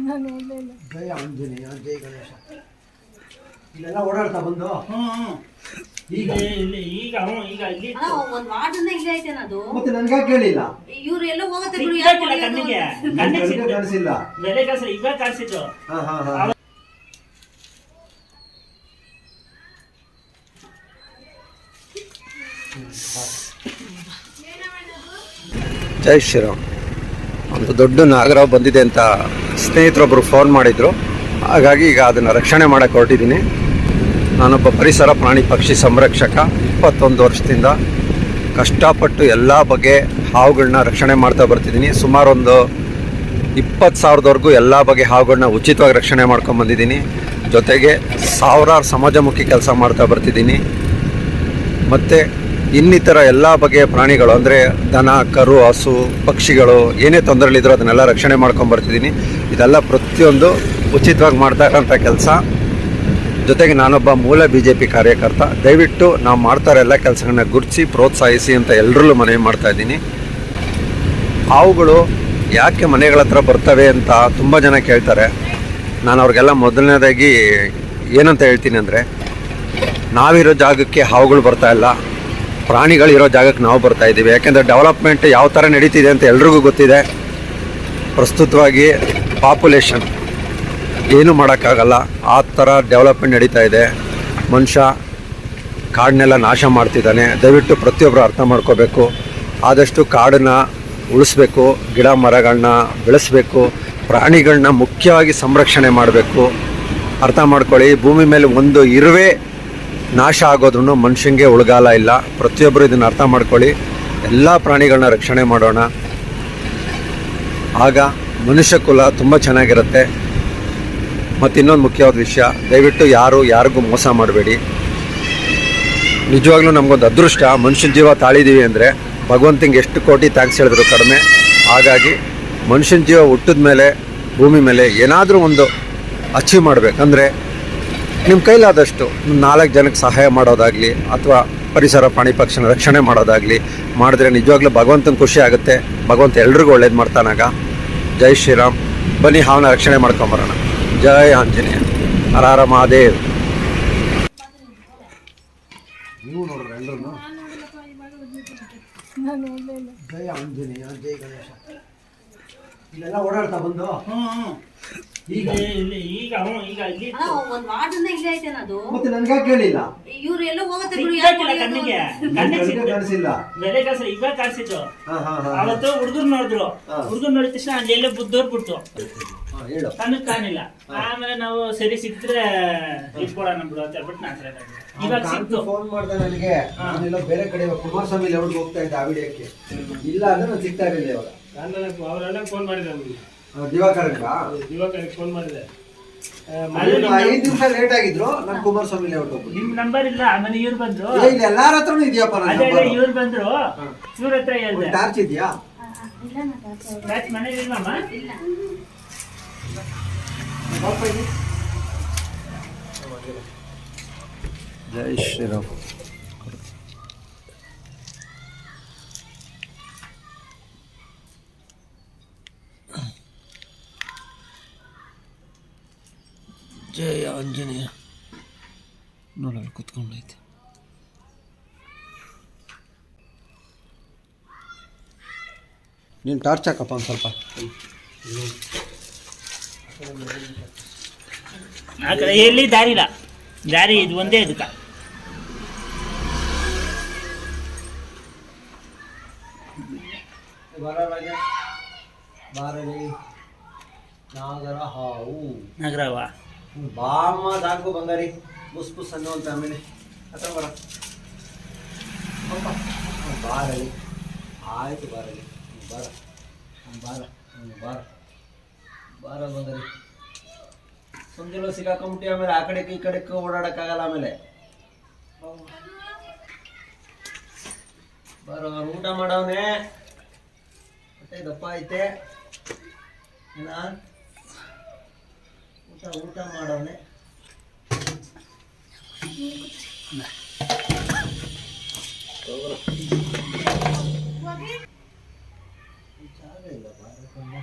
ಜಯ ಆಂಜನೇಯ ಜಯ ಗಣೇಶ ಇಲ್ಲೆಲ್ಲ ಓಡಾಡ್ತಾ ಬಂದು ಈಗ ಇಲ್ಲಿ ಈಗ ಈಗ ಇಲ್ಲಿ ಒಂದ್ ವಾರದಿಂದ ಇಲ್ಲೇ ಐತೇನ ಅದು. ಮತ್ತೆ ನನ್ಗೆ ಕೇಳಿಲ್ಲ ಇವ್ರು ಎಲ್ಲ ಹೋಗತ್ತೆ ಬಿಡು, ಸಿಕ್ಕಾಕಿಲ್ಲ ಕಣ್ಣಿಗೆ ಕಾಣಿಸಿಲ್ಲ ಬೆಲೆ ಕಾಸು ಈಗ ಕಾಣಿಸಿದ್ದು. ಜೈ ಶ್ರೀರಾಮ್. ಒಂದು ದೊಡ್ಡ ನಾಗರಾವ್ ಬಂದಿದೆ ಅಂತ ಸ್ನೇಹಿತರೊಬ್ಬರು ಫೋನ್ ಮಾಡಿದರು. ಹಾಗಾಗಿ ಈಗ ಅದನ್ನು ರಕ್ಷಣೆ ಮಾಡೋಕ್ಕೆ ಹೊರಟಿದ್ದೀನಿ. ನಾನೊಬ್ಬ ಪರಿಸರ ಪ್ರಾಣಿ ಪಕ್ಷಿ ಸಂರಕ್ಷಕ. 21 ವರ್ಷದಿಂದ ಕಷ್ಟಪಟ್ಟು ಎಲ್ಲ ಬಗೆ ಹಾವುಗಳನ್ನ ರಕ್ಷಣೆ ಮಾಡ್ತಾ ಬರ್ತಿದ್ದೀನಿ. ಸುಮಾರು ಒಂದು 20,000ದವರೆಗೂ ಎಲ್ಲ ಬಗೆ ಹಾವುಗಳನ್ನ ಉಚಿತವಾಗಿ ರಕ್ಷಣೆ ಮಾಡ್ಕೊಂಬಂದಿದ್ದೀನಿ. ಜೊತೆಗೆ ಸಾವಿರಾರು ಸಮಾಜಮುಖಿ ಕೆಲಸ ಮಾಡ್ತಾ ಬರ್ತಿದ್ದೀನಿ. ಮತ್ತು ಇನ್ನಿತರ ಎಲ್ಲ ಬಗೆಯ ಪ್ರಾಣಿಗಳು ಅಂದರೆ ದನ, ಕರು, ಹಸು, ಪಕ್ಷಿಗಳು ಏನೇ ತೊಂದರೆಗಳಿದ್ರೂ ಅದನ್ನೆಲ್ಲ ರಕ್ಷಣೆ ಮಾಡ್ಕೊಂಬರ್ತಿದ್ದೀನಿ. ಇದೆಲ್ಲ ಪ್ರತಿಯೊಂದು ಉಚಿತವಾಗಿ ಮಾಡ್ತಾ ಇರೋಂಥ ಕೆಲಸ. ಜೊತೆಗೆ ನಾನೊಬ್ಬ ಮೂಲ BJP ಕಾರ್ಯಕರ್ತ. ದಯವಿಟ್ಟು ನಾವು ಮಾಡ್ತಾ ಇರೋ ಎಲ್ಲ ಕೆಲಸಗಳನ್ನ ಗುರುತಿಸಿ ಪ್ರೋತ್ಸಾಹಿಸಿ ಅಂತ ಎಲ್ಲರಲ್ಲೂ ಮನವಿ ಮಾಡ್ತಾಯಿದ್ದೀನಿ. ಹಾವುಗಳು ಯಾಕೆ ಮನೆಗಳ ಹತ್ರ ಬರ್ತವೆ ಅಂತ ತುಂಬ ಜನ ಕೇಳ್ತಾರೆ. ನಾನು ಅವ್ರಿಗೆಲ್ಲ ಮೊದಲನೇದಾಗಿ ಏನಂತ ಹೇಳ್ತೀನಿ ಅಂದರೆ, ನಾವಿರೋ ಜಾಗಕ್ಕೆ ಹಾವುಗಳು ಬರ್ತಾಯಿಲ್ಲ, ಪ್ರಾಣಿಗಳಿರೋ ಜಾಗಕ್ಕೆ ನಾವು ಬರ್ತಾಯಿದ್ದೀವಿ. ಯಾಕೆಂದರೆ ಡೆವಲಪ್ಮೆಂಟ್ ಯಾವ ಥರ ನಡೀತಿದೆ ಅಂತ ಎಲ್ರಿಗೂ ಗೊತ್ತಿದೆ. ಪ್ರಸ್ತುತವಾಗಿ ಪಾಪ್ಯುಲೇಷನ್ ಏನೂ ಮಾಡೋಕ್ಕಾಗಲ್ಲ, ಆ ಥರ ಡೆವಲಪ್ಮೆಂಟ್ ನಡೀತಾ ಇದೆ. ಮನುಷ್ಯ ಕಾಡನ್ನೆಲ್ಲ ನಾಶ ಮಾಡ್ತಿದ್ದಾನೆ. ದಯವಿಟ್ಟು ಪ್ರತಿಯೊಬ್ಬರು ಅರ್ಥ ಮಾಡ್ಕೋಬೇಕು. ಆದಷ್ಟು ಕಾಡನ್ನು ಉಳಿಸ್ಬೇಕು, ಗಿಡ ಮರಗಳನ್ನ ಬೆಳೆಸಬೇಕು, ಪ್ರಾಣಿಗಳನ್ನ ಮುಖ್ಯವಾಗಿ ಸಂರಕ್ಷಣೆ ಮಾಡಬೇಕು. ಅರ್ಥ ಮಾಡ್ಕೊಳ್ಳಿ, ಭೂಮಿ ಮೇಲೆ ಒಂದು ಇರುವೆ ನಾಶ ಆಗೋದ್ರೂ ಮನುಷ್ಯನಿಗೆ ಉಳಗಾಲ ಇಲ್ಲ. ಪ್ರತಿಯೊಬ್ಬರು ಇದನ್ನು ಅರ್ಥ ಮಾಡ್ಕೊಳ್ಳಿ. ಎಲ್ಲ ಪ್ರಾಣಿಗಳನ್ನ ರಕ್ಷಣೆ ಮಾಡೋಣ, ಆಗ ಮನುಷ್ಯ ಕುಲ ತುಂಬ ಚೆನ್ನಾಗಿರುತ್ತೆ. ಮತ್ತು ಇನ್ನೊಂದು ಮುಖ್ಯವಾದ ವಿಷಯ, ದಯವಿಟ್ಟು ಯಾರಿಗೂ ಮೋಸ ಮಾಡಬೇಡಿ. ನಿಜವಾಗ್ಲೂ ನಮಗೊಂದು ಅದೃಷ್ಟ, ಮನುಷ್ಯನ ಜೀವ ತಾಳಿದ್ದೀವಿ ಅಂದರೆ ಭಗವಂತನಿಗೆ ಎಷ್ಟು ಕೋಟಿ ಥ್ಯಾಂಕ್ಸ್ ಹೇಳಿದ್ರು ಕಡಿಮೆ. ಹಾಗಾಗಿ ಮನುಷ್ಯನ ಜೀವ ಹುಟ್ಟಿದ ಮೇಲೆ ಭೂಮಿ ಮೇಲೆ ಏನಾದರೂ ಒಂದು ಅಚೀವ್ ಮಾಡಬೇಕಂದ್ರೆ ನಿಮ್ಮ ಕೈಲಾದಷ್ಟು 4 ಜನಕ್ಕೆ ಸಹಾಯ ಮಾಡೋದಾಗಲಿ ಅಥವಾ ಪರಿಸರ ಪ್ರಾಣಿ ಪಕ್ಷಿನ ರಕ್ಷಣೆ ಮಾಡೋದಾಗಲಿ ಮಾಡಿದ್ರೆ ನಿಜವಾಗ್ಲೂ ಭಗವಂತನ ಖುಷಿ ಆಗುತ್ತೆ. ಭಗವಂತ ಎಲ್ರಿಗೂ ಒಳ್ಳೇದು ಮಾಡ್ತಾನಾಗ. ಜೈ ಶ್ರೀರಾಮ್. ಬನ್ನಿ ಹಾವನ್ನ ರಕ್ಷಣೆ ಮಾಡ್ಕೊಂಬರೋಣ. ಜೈ ಆಂಜನೇಯ. ಹರ ಹರ ಮಹಾದೇವ್. ನೀವು ನೋಡ್ರಿ ಎಲ್ಲರೂ ಜೈ ಆಂಜನೇಯ ಜೈ ಗಣೇಶ ಇಲ್ಲೆಲ್ಲ ಓಡಾಡ್ತಾ ಬಂದು ಈಗ ಇಲ್ಲಿ ಈಗ ಈಗ ಇಲ್ಲಿ ಒಂದ್ ವಾರದಿಂದ ಇಲ್ಲೇ ಐತೇನ ಅದು. ಮತ್ತೆ ನನ್ಗೆ ಕೇಳಿಲ್ಲ. ಇವ್ರು ಎಲ್ಲ ಹೋಗತ್ತೆ ಬಿಡು, ಸಿಕ್ಕಾಕಿಲ್ಲ ಕಣ್ಣಿಗೆ ಕಾಣಿಸಿಲ್ಲ ಬೆಲೆ ಕಾಸು ಈಗ ಕಾಣಿಸಿದ್ದು. ಅವತ್ತು ಹುಡುಗರು ನೋಡಿದ್ರು, ಹುಡುಗರು ನೋಡಿದ ತಕ್ಷಣ ಅಲ್ಲೆಲ್ಲ ಬುದ್ದೋರ್ಬಿಡ್ತು, ಕಣ್ಣಕ್ಕೆ ಕಾಣಿಲ್ಲ. ಆಮೇಲೆ ನಾವು ಸರಿ ಸಿಕ್ಕಿದ್ರೆ ಇಟ್ಕೊಡೋಣ ಬಿಡು ಅಂತ ಹೇಳ್ಬಿಟ್ಟು ನಾನು ಇವಾಗ ಸಿಕ್ತು. ಫೋನ್ ಮಾಡ್ದೆ ನನಗೆ. ನಾನೆಲ್ಲ ಬೇರೆ ಕಡೆ ಕುಮಾರಸ್ವಾಮಿ ಲೆವೆಲ್ಗೆ ಹೋಗ್ತಾ ಇದ್ದೆ ಆ ವಿಡಿಯೋಕ್ಕೆ. ಇಲ್ಲ ಅಂದ್ರೆ ನಾನು ಸಿಗ್ತಾ ಇರಲಿಲ್ಲ. ಇವಾಗ ಅವರೆಲ್ಲ ಫೋನ್ ಮಾಡಿದ್ರು, ದಿವಾಕರ್ಗೆ ಫೋನ್ ಮಾಡಿದೆ. 5 ನಿಮಿಷ ಲೇಟ್ ಆಗಿದ್ರು. ನಾನು ಕುಮಾರಸ್ವಾಮಿ ಲೇಔಟ್ ಹೋಗ್ಬೋದು. ನಿಮ್ ನಂಬರ್ ಇಲ್ಲ. ಆಮೇಲೆ ಇವ್ರು ಬಂದ್ರು, ಎಲ್ಲಾರ ಹತ್ರನೂ ಇದೆಯಪ್ಪ ನನ್ನ ಅದೇ ನಂಬರ್. ಇವ್ರು ಬಂದ್ರು, ಇವ್ರ ಹತ್ರ ಹೇಳ್ದೆ. ಟಾರ್ಚ್ ಇದೆಯಾ? ಟಾರ್ಚ್ ಮನೇಲಿ ಇಲ್ವಮ್ಮ? ಜೈ ಶ್ರೀರಾಮ್. ಜೈ ಆಂಜನೇಯ. ನೋಡೋಣ ಕುತ್ಕೊಂಡೈತೆ. ನೀನು ಟಾರ್ಚ್ ಹಾಕಪ್ಪ ಒಂದು ಸ್ವಲ್ಪ. ಆ ಕಡೆ ಎಲ್ಲಿ ದಾರಿ ಇಲ್ಲ, ದಾರಿ ಇದು ಒಂದೇ ಇದಕ್ಕೆ. ನಾಗರ ಹಾವು ನಗರವ ಬಾಮ ಸಾಕು ಬಂಗಾರಿ. ಪುಸ್ ಪುಸ್ ಅನ್ನುವಂತ ಆಮೇಲೆ ಹತ್ರ ಬರ ಬಾರಲಿ. ಆಯ್ತು ಬಾರಲಿ, ಬಾರ ಬಾರ ಬಾರ ಬಾರ ಬಂಗಾರಿ. ಸಂಜೆಲ್ಲ ಸಿಗಾಕೊಂಬಿಟ್ಟು ಆಮೇಲೆ ಆ ಕಡೆಗೆ ಈ ಕಡೆಗೆ ಓಡಾಡಕ್ಕಾಗಲ್ಲ. ಆಮೇಲೆ ಬರೋ ಊಟ ಮಾಡವನೆ, ಹೊಟ್ಟೆ ದಪ್ಪ ಐತೆ. ಊಟ ಮಾಡವನೆ. ಜಾಗ ಇಲ್ಲ ಬಾರಕಮ್ಮ.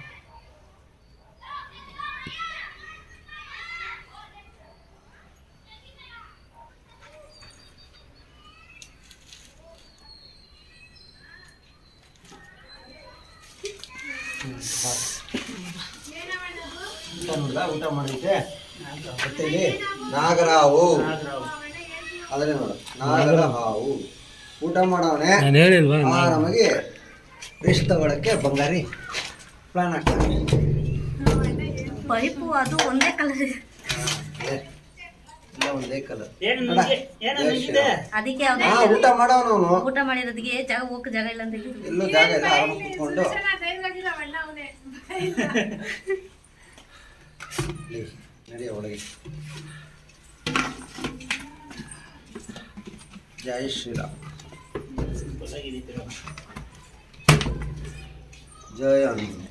ಊಟ ಮಾಡಿದ್ದೆ ಹೊಟ್ಟೆಲಿ ನಾಗರಾವು ನಾಗರಾವು. ಆದರೆ ನೋಡು ನಾಗರ ಹಾವು ಊಟ ಮಾಡವನೆ ನಾನು ಹೇಳಿಲ್ವಾ ಆರಾಮಾಗಿ ರೆಸ್ಟ್ ತಗೊಳಕ್ಕೆ ಬಂಗಾರಿ ಪ್ಲಾನ್ ಆಗ್ತಾನೆ. ಪೈಪು ಅದು ಒಂದೇ ಕಲರ್ ಇಲ್ಲ ಒಂದೇ ಕಲರ್. ಏನು ನುಂಗಿ ಏನು ನುಂಗಿದೆ? ಅದಕ್ಕೆ ಅವ್ನೇ ಊಟ ಮಾಡವನವನು ಊಟ ಮಾಡಿರೋದಕ್ಕೆ ಜಾಗ ಹೋಗಕ್ಕೆ ಜಾಗ ಇಲ್ಲ ಅಂತ ಹೇಳಿದ್ರು. ಎಲ್ಲೂ ಜಾಗ ಇಲ್ಲ ಆರಾಮಾಗಿ ಕೂತ್ಕೊಂಡು ನಡಿಯ ಒಳಗೆ. ಜೈ ಶ್ರೀರಾಮ್. ಜಯ ಆಂಜನೇಯ.